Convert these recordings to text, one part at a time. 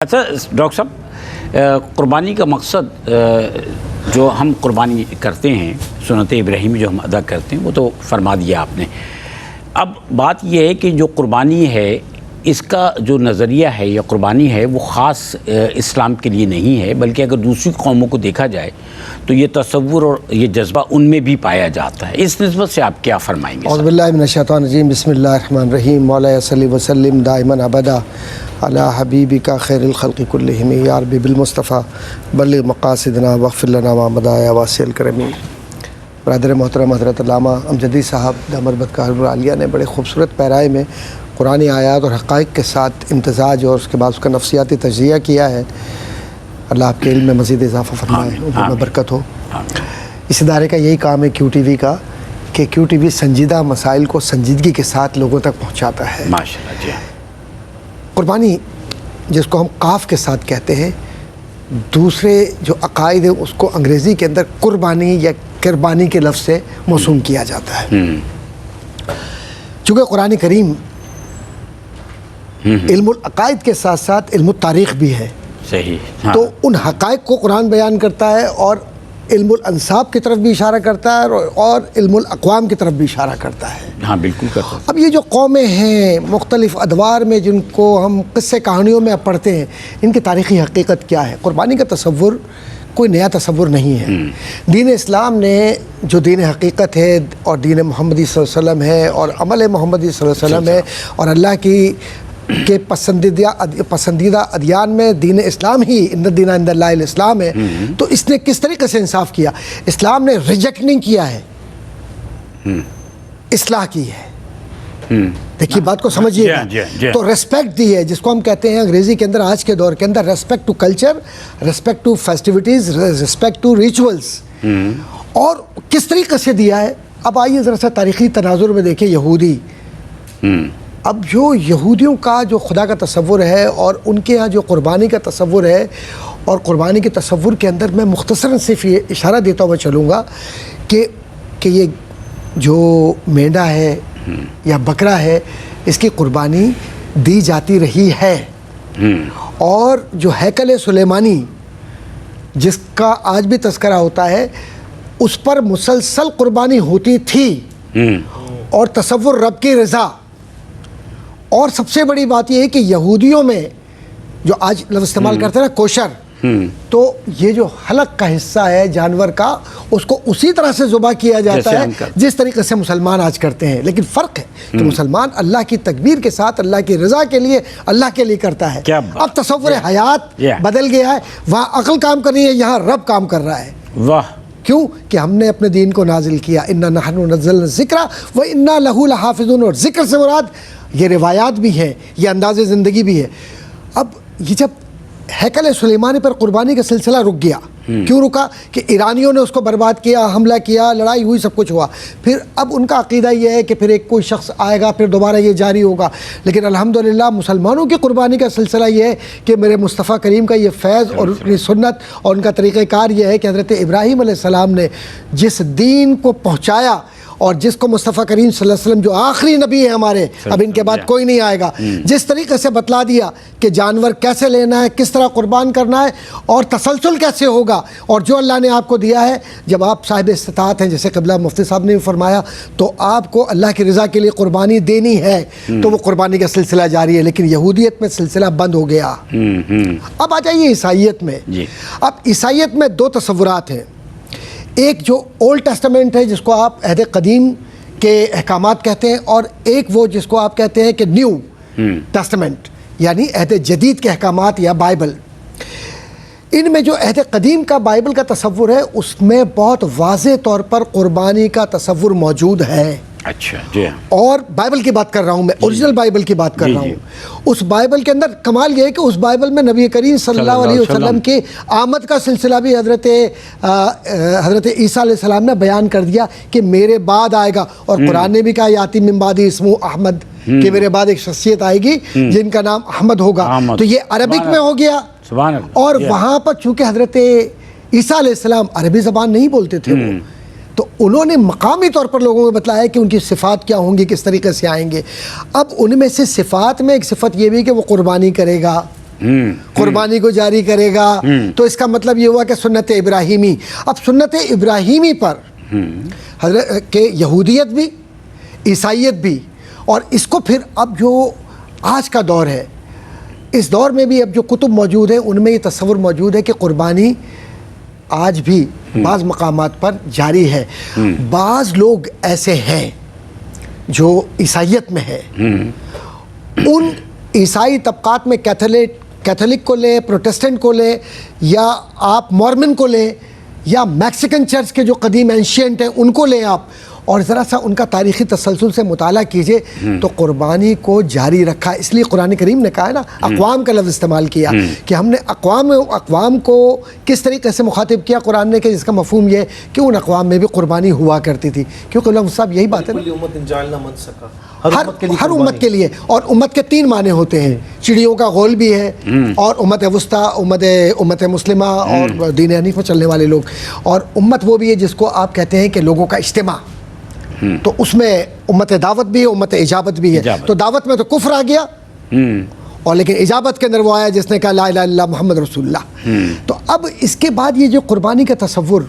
اچھا ڈاکٹر صاحب، قربانی کا مقصد جو ہم قربانی کرتے ہیں، سنت ابراہیمی جو ہم ادا کرتے ہیں، وہ تو فرما دیا آپ نے۔ اب بات یہ ہے کہ جو قربانی ہے اس کا جو نظریہ ہے یا قربانی ہے وہ خاص اسلام کے لیے نہیں ہے، بلکہ اگر دوسری قوموں کو دیکھا جائے تو یہ تصور اور یہ جذبہ ان میں بھی پایا جاتا ہے۔ اس نسبت سے آپ کیا فرمائیں گے؟ اعوذ باللہ من الشیطان الرجیم، بسم اللہ الرحمن الرحیم، مولا صلی وسلم دائما ابدا علی حبیبک خیر الخلق کلہم، یا رب بالمصطفیٰ بلغ مقاصدنا واغفر لنا ما مضی یا واسع الکرم۔ برادر محترم حضرت علامہ امجدی صاحب دامت برکاتہ العالیہ نے بڑے خوبصورت پیرائے میں قرآنی آیات اور حقائق کے ساتھ امتزاج اور اس کے بعد اس کا نفسیاتی تجزیہ کیا ہے۔ اللہ آپ کے علم میں مزید اضافہ فرمائے، ان میں برکت ہو۔ اس ادارے کا یہی کام ہے کیو ٹی وی کا، کہ کیو ٹی وی سنجیدہ مسائل کو سنجیدگی کے ساتھ لوگوں تک پہنچاتا ہے۔ ماشاءاللہ جی۔ قربانی جس کو ہم قاف کے ساتھ کہتے ہیں، دوسرے جو عقائد ہیں اس کو انگریزی کے اندر قربانی یا قربانی کے لفظ سے موسوم کیا جاتا ہے۔ چونکہ قرآن کریم علم العقائد کے ساتھ ساتھ علم التاریخ بھی ہے، صحیح، تو ان حقائق کو قرآن بیان کرتا ہے اور علم الانصاب کی طرف بھی اشارہ کرتا ہے اور علم الاقوام کی طرف بھی اشارہ کرتا ہے۔ ہاں بالکل کرتا ہے۔ اب یہ جو قومیں ہیں مختلف ادوار میں جن کو ہم قصے کہانیوں میں پڑھتے ہیں، ان کی تاریخی حقیقت کیا ہے؟ قربانی کا تصور کوئی نیا تصور نہیں ہے۔ دین اسلام نے جو دین حقیقت ہے اور دین محمدی صلی اللہ علیہ وسلم ہے اور عمل محمدی صلی اللہ علیہ وسلم ہے اور اللہ کے پسندیدہ ادیان میں دین اسلام ہی ان الدین عند اللہ الاسلام ہے، تو اس نے کس طریقے سے انصاف کیا؟ اسلام نے ریجیکٹ نہیں کیا ہے، اصلاح کی ہے۔ دیکھیے بات کو سمجھیے گا، تو ریسپیکٹ دی ہے، جس کو ہم کہتے ہیں انگریزی کے اندر آج کے دور کے اندر respect to culture, respect to festivities, respect to rituals, اور کس طریقے سے دیا ہے۔ اب آئیے ذرا سا تاریخی تناظر میں دیکھیں یہودی۔ اب جو یہودیوں کا جو خدا کا تصور ہے اور ان کے ہاں جو قربانی کا تصور ہے، اور قربانی کے تصور کے اندر میں مختصراً صرف یہ اشارہ دیتا ہوا چلوں گا کہ یہ جو مینڈا ہے یا بکرا ہے، اس کی قربانی دی جاتی رہی ہے، اور جو ہیکل سلیمانی جس کا آج بھی تذکرہ ہوتا ہے، اس پر مسلسل قربانی ہوتی تھی، اور تصور رب کی رضا۔ اور سب سے بڑی بات یہ ہے کہ یہودیوں میں جو آج لفظ استعمال کرتے ہیں نا کوشر، تو یہ جو حلق کا حصہ ہے جانور کا، اس کو اسی طرح سے ذبح کیا جاتا ہے جس طریقے سے مسلمان آج کرتے ہیں، لیکن فرق ہے کہ مسلمان اللہ کی تکبیر کے ساتھ اللہ کی رضا کے لیے اللہ کے لیے کرتا ہے۔ اب تصور حیات بدل گیا ہے، وہاں عقل کام کر رہی ہے، یہاں رب کام کر رہا ہے۔ واہ! کیوں کہ ہم نے اپنے دین کو نازل کیا، اِنَّا نَحْنُ نَزَّلْنَا الذِّکْرَ وَإِنَّا لَهُ لَحَافِظُونَ، اور ذکر سے مراد یہ روایات بھی ہیں، یہ انداز زندگی بھی ہے۔ اب یہ جب ہیکل سلیمانی پر قربانی کا سلسلہ رک گیا، کیوں رکا؟ کہ ایرانیوں نے اس کو برباد کیا، حملہ کیا، لڑائی ہوئی، سب کچھ ہوا۔ پھر اب ان کا عقیدہ یہ ہے کہ پھر ایک کوئی شخص آئے گا، پھر دوبارہ یہ جاری ہوگا، لیکن الحمدللہ مسلمانوں کی قربانی کا سلسلہ یہ ہے کہ میرے مصطفیٰ کریم کا یہ فیض اور ان کی سنت اور ان کا طریقہ کار یہ ہے کہ حضرت ابراہیم علیہ السلام نے جس دین کو پہنچایا اور جس کو مصطفیٰ کریم صلی اللہ علیہ وسلم جو آخری نبی ہیں ہمارے، اب ان کے بعد کوئی نہیں آئے گا، جس طریقے سے بتلا دیا کہ جانور کیسے لینا ہے، کس طرح قربان کرنا ہے، اور تسلسل کیسے ہوگا، اور جو اللہ نے آپ کو دیا ہے، جب آپ صاحب استطاعت ہیں، جیسے قبلہ مفتی صاحب نے فرمایا، تو آپ کو اللہ کی رضا کے لیے قربانی دینی ہے، تو وہ قربانی کا سلسلہ جاری ہے۔ لیکن یہودیت میں سلسلہ بند ہو گیا۔ اب آ جائیے عیسائیت میں۔ اب عیسائیت میں دو تصورات ہیں، ایک جو اولڈ ٹیسٹمنٹ ہے جس کو آپ عہد قدیم کے احکامات کہتے ہیں، اور ایک وہ جس کو آپ کہتے ہیں کہ نیو ٹیسٹمنٹ، یعنی عہد جدید کے احکامات یا بائبل۔ ان میں جو عہد قدیم کا بائبل کا تصور ہے، اس میں بہت واضح طور پر قربانی کا تصور موجود ہے۔ اچھا جی، اور بائبل کی بات کر رہا ہوں میں، اوریجنل بائبل کی بات کر رہا ہوں۔ اس بائبل کے اندر کمال یہ ہے کہ اس بائبل میں نبی کریم صلی اللہ علیہ وسلم کی آمد کا سلسلہ بھی حضرت عیسیٰ علیہ السلام نے بیان کر دیا کہ میرے بعد آئے گا، اور قرآن نے بھی کہا یاتی من بعدی اسمہ احمد، کہ میرے بعد ایک شخصیت آئے گی جن کا نام احمد ہوگا۔ تو یہ عربک میں ہو گیا، اور وہاں پر چونکہ حضرت عیسیٰ علیہ السلام عربی زبان نہیں بولتے تھے، وہ تو انہوں نے مقامی طور پر لوگوں کو بتلایا کہ ان کی صفات کیا ہوں گی، کس طریقے سے آئیں گے۔ اب ان میں سے صفات میں ایک صفت یہ بھی کہ وہ قربانی کرے گا، قربانی کو جاری کرے گا، تو اس کا مطلب یہ ہوا کہ سنت ابراہیمی. اب سنت ابراہیمی پر حضرت کہ یہودیت بھی، عیسائیت بھی، اور اس کو پھر اب جو آج کا دور ہے، اس دور میں بھی اب جو کتب موجود ہیں ان میں یہ تصور موجود ہے کہ قربانی آج بھی بعض مقامات پر جاری ہے. بعض لوگ ایسے ہیں جو عیسائیت میں ہے، ان عیسائی طبقات میں کیتھولک کو لیں، پروٹسٹنٹ کو لیں، یا آپ مورمن کو لیں، یا میکسیکن چرچ کے جو قدیم اینشینٹ ہیں ان کو لیں آپ، اور ذرا سا ان کا تاریخی تسلسل سے مطالعہ کیجئے تو قربانی کو جاری رکھا. اس لیے قرآن کریم نے کہا ہے نا، اقوام کا لفظ استعمال کیا کہ ہم نے اقوام کو کس طریقے سے مخاطب کیا قرآن نے، کہ جس کا مفہوم یہ ہے کہ ان اقوام میں بھی قربانی ہوا کرتی تھی. کیونکہ علماء صاحب یہی بات ہے نا، ہر امت کے لیے. اور امت کے 3 معنی ہوتے ہیں، چڑیوں کا غول بھی ہے، اور امت وسطیٰ، امت مسلمہ اور دین حنیف پر چلنے والے لوگ، اور امت وہ بھی ہے جس کو آپ کہتے ہیں کہ لوگوں کا اجتماع. تو اس میں امت دعوت بھی ہے، امت اجابت بھی ہے. تو دعوت میں تو کفر آ گیا، اور لیکن اجابت کے اندر وہ آیا جس نے کہا لا الہ الا اللہ محمد رسول اللہ. تو اب اس کے بعد یہ جو قربانی کا تصور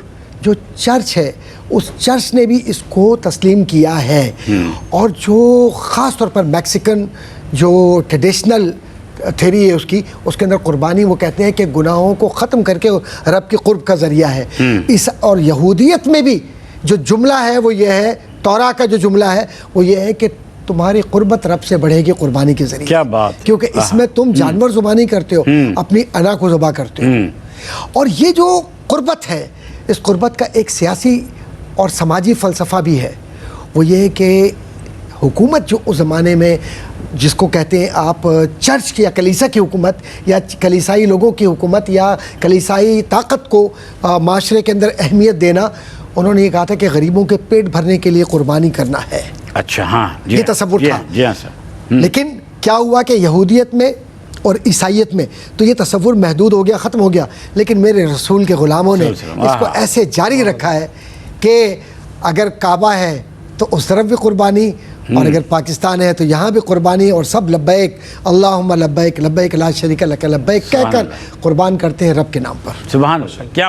جو چرچ ہے، اس چرچ نے بھی اس کو تسلیم کیا ہے. اور جو خاص طور پر میکسیکن جو ٹریڈیشنل تھیری ہے اس کے اندر قربانی وہ کہتے ہیں کہ گناہوں کو ختم کر کے رب کی قرب کا ذریعہ ہے. اور یہودیت میں بھی جو جملہ ہے وہ یہ ہے، توراہ کا جو جملہ ہے وہ یہ ہے کہ تمہاری قربت رب سے بڑھے گی قربانی کے ذریعے. کیا بات، کیونکہ اس میں تم جانور زبانی کرتے ہو، اپنی انا کو ذبح کرتے ہو. اور یہ جو قربت ہے، اس قربت کا ایک سیاسی اور سماجی فلسفہ بھی ہے. وہ یہ ہے کہ حکومت جو اس زمانے میں جس کو کہتے ہیں آپ چرچ کی یا کلیسا کی حکومت، یا کلیسائی لوگوں کی حکومت، یا کلیسائی طاقت کو معاشرے کے اندر اہمیت دینا، انہوں نے یہ کہا تھا کہ غریبوں کے پیٹ بھرنے کے لیے قربانی کرنا ہے. اچھا، ہاں، یہ تصور تھا. جی ہاں سر. لیکن کیا ہوا کہ یہودیت میں اور عیسائیت میں تو یہ تصور محدود ہو گیا، ختم ہو گیا. لیکن میرے رسول کے غلاموں نے اس کو ایسے جاری رکھا ہے کہ اگر کعبہ ہے تو اس طرف بھی قربانی، اور اگر پاکستان ہے تو یہاں بھی قربانی، اور سب لبیک اللہم لبیک لبیک لا شریک لک لبیک کہہ کر قربان کرتے ہیں رب کے نام پر. سبحان اللہ. کیا